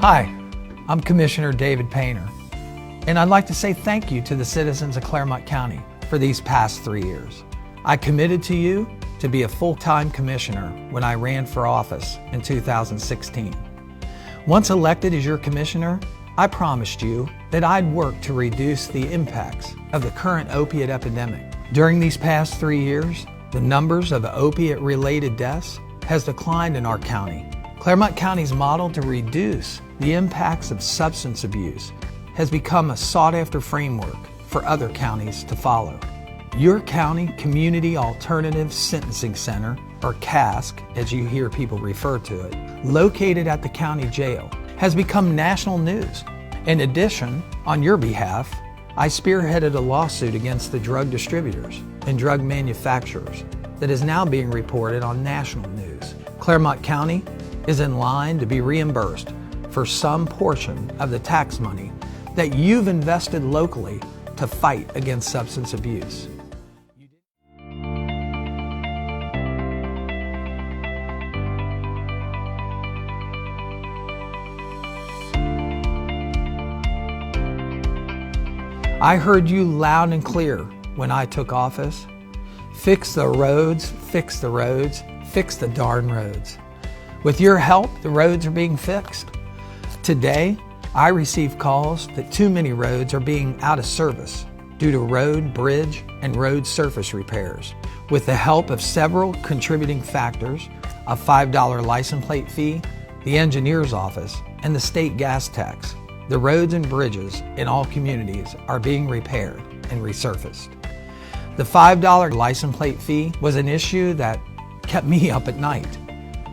Hi, I'm Commissioner David Painter, and I'd like to say thank you to the citizens of Clermont County for these past 3 years. I committed to you to be a full-time commissioner when I ran for office in 2016. Once elected as your commissioner, I promised you that I'd work to reduce the impacts of the current opiate epidemic. During these past 3 years, the numbers of opiate-related deaths has declined in our county. Clermont County's model to reduce the impacts of substance abuse has become a sought-after framework for other counties to follow. Your County Community Alternative Sentencing Center, or CASC, as you hear people refer to it, located at the county jail, has become national news. In addition, on your behalf, I spearheaded a lawsuit against the drug distributors and drug manufacturers that is now being reported on national news. Clermont County is in line to be reimbursed for some portion of the tax money that you've invested locally to fight against substance abuse. I heard you loud and clear when I took office. Fix the roads, fix the roads, fix the darn roads. With your help, the roads are being fixed. Today, I receive calls that too many roads are being out of service due to road, bridge, and road surface repairs. With the help of several contributing factors, a $5 license plate fee, the engineer's office, and the state gas tax, the roads and bridges in all communities are being repaired and resurfaced. The $5 license plate fee was an issue that kept me up at night.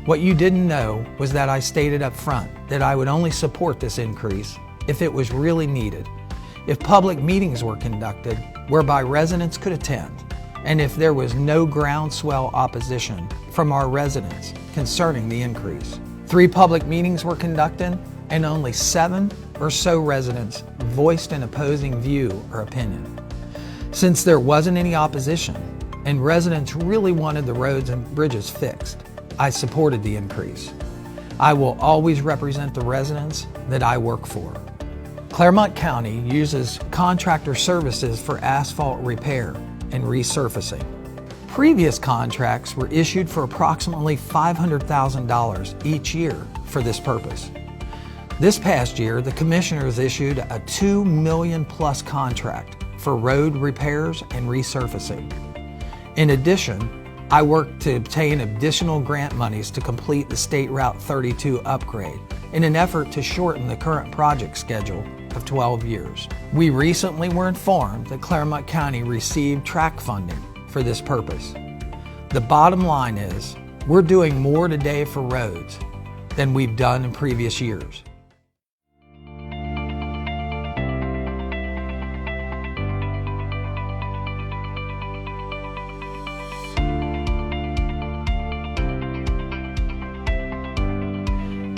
What you didn't know was that I stated up front that I would only support this increase if it was really needed, if public meetings were conducted whereby residents could attend, and if there was no groundswell opposition from our residents concerning the increase. 3 public meetings were conducted, and only 7 or so residents voiced an opposing view or opinion. Since there wasn't any opposition and residents really wanted the roads and bridges fixed, I supported the increase. I will always represent the residents that I work for. Clermont County uses contractor services for asphalt repair and resurfacing. Previous contracts were issued for approximately $500,000 each year for this purpose. This past year, the commissioners issued a $2 million+ contract for road repairs and resurfacing. In addition, I worked to obtain additional grant monies to complete the State Route 32 upgrade in an effort to shorten the current project schedule of 12 years. We recently were informed that Clermont County received track funding for this purpose. The bottom line is, we're doing more today for roads than we've done in previous years.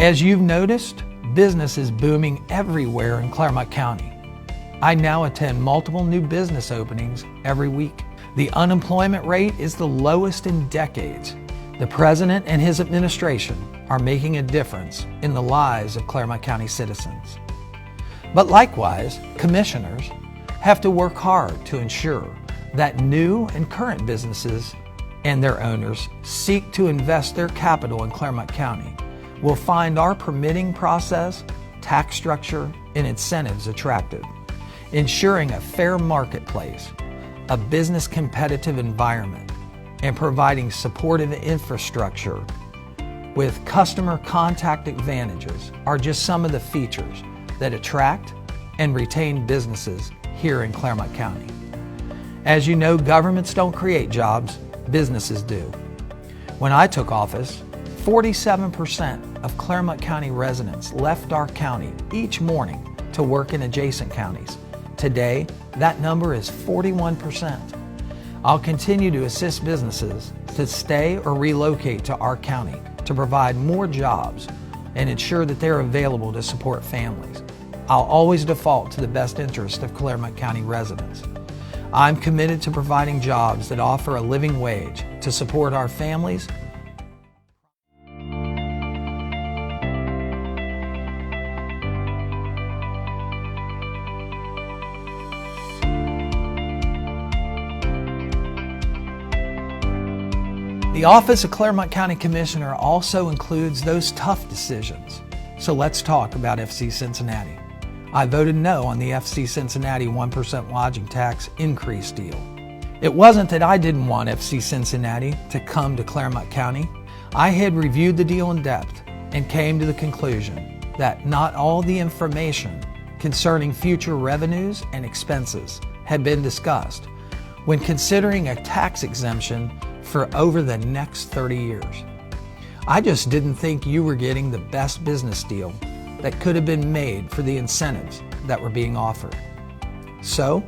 As you've noticed, business is booming everywhere in Clermont County. I now attend multiple new business openings every week. The unemployment rate is the lowest in decades. The President and his administration are making a difference in the lives of Clermont County citizens. But likewise, commissioners have to work hard to ensure that new and current businesses and their owners seek to invest their capital in Clermont County will find our permitting process, tax structure, and incentives attractive, ensuring a fair marketplace, a business competitive environment, and providing supportive infrastructure with customer contact advantages are just some of the features that attract and retain businesses here in Clermont County. As you know, governments don't create jobs, businesses do. When I took office, 47% of Clermont County residents left our county each morning to work in adjacent counties. Today, that number is 41%. I'll continue to assist businesses to stay or relocate to our county to provide more jobs and ensure that they're available to support families. I'll always default to the best interest of Clermont County residents. I'm committed to providing jobs that offer a living wage to support our families. The office of Claremont County Commissioner also includes those tough decisions. So let's talk about FC Cincinnati. I voted no on the FC Cincinnati 1% lodging tax increase deal. It wasn't that I didn't want FC Cincinnati to come to Claremont County. I had reviewed the deal in depth and came to the conclusion that not all the information concerning future revenues and expenses had been discussed when considering a tax exemption for over the next 30 years. I just didn't think you were getting the best business deal that could have been made for the incentives that were being offered. So,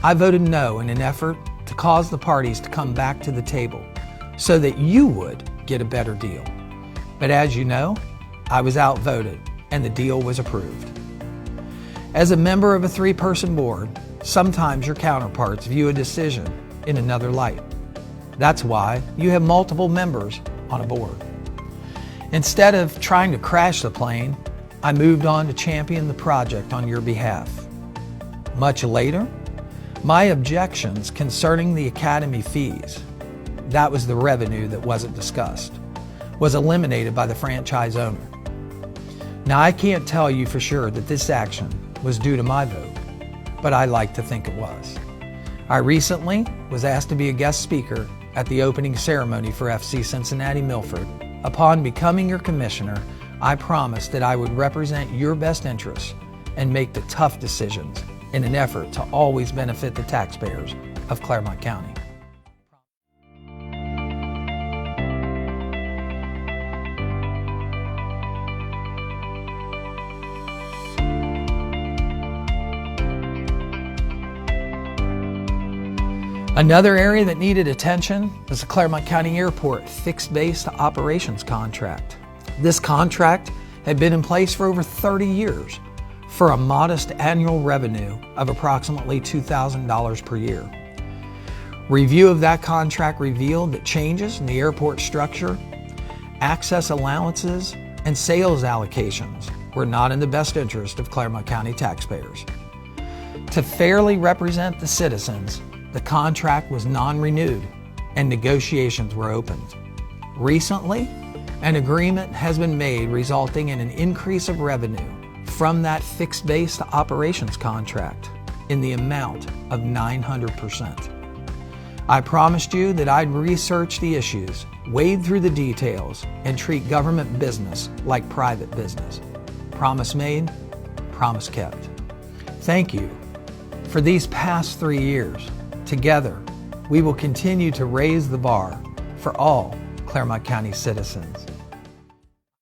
I voted no in an effort to cause the parties to come back to the table so that you would get a better deal. But as you know, I was outvoted and the deal was approved. As a member of a 3-person board, sometimes your counterparts view a decision in another light. That's why you have multiple members on a board. Instead of trying to crash the plane, I moved on to champion the project on your behalf. Much later, my objections concerning the academy fees, that was the revenue that wasn't discussed, was eliminated by the franchise owner. Now, I can't tell you for sure that this action was due to my vote, but I like to think it was. I recently was asked to be a guest speaker at the opening ceremony for FC Cincinnati Milford. Upon becoming your commissioner, I promised that I would represent your best interests and make the tough decisions in an effort to always benefit the taxpayers of Claremont County. Another area that needed attention was the Claremont County Airport fixed-base operations contract. This contract had been in place for over 30 years for a modest annual revenue of approximately $2,000 per year. Review of that contract revealed that changes in the airport structure, access allowances, and sales allocations were not in the best interest of Claremont County taxpayers. To fairly represent the citizens, the contract was non-renewed and negotiations were opened. Recently, an agreement has been made resulting in an increase of revenue from that fixed-base operations contract in the amount of 900%. I promised you that I'd research the issues, wade through the details, and treat government business like private business. Promise made, promise kept. Thank you for these past 3 years. Together, we will continue to raise the bar for all Claremont County citizens.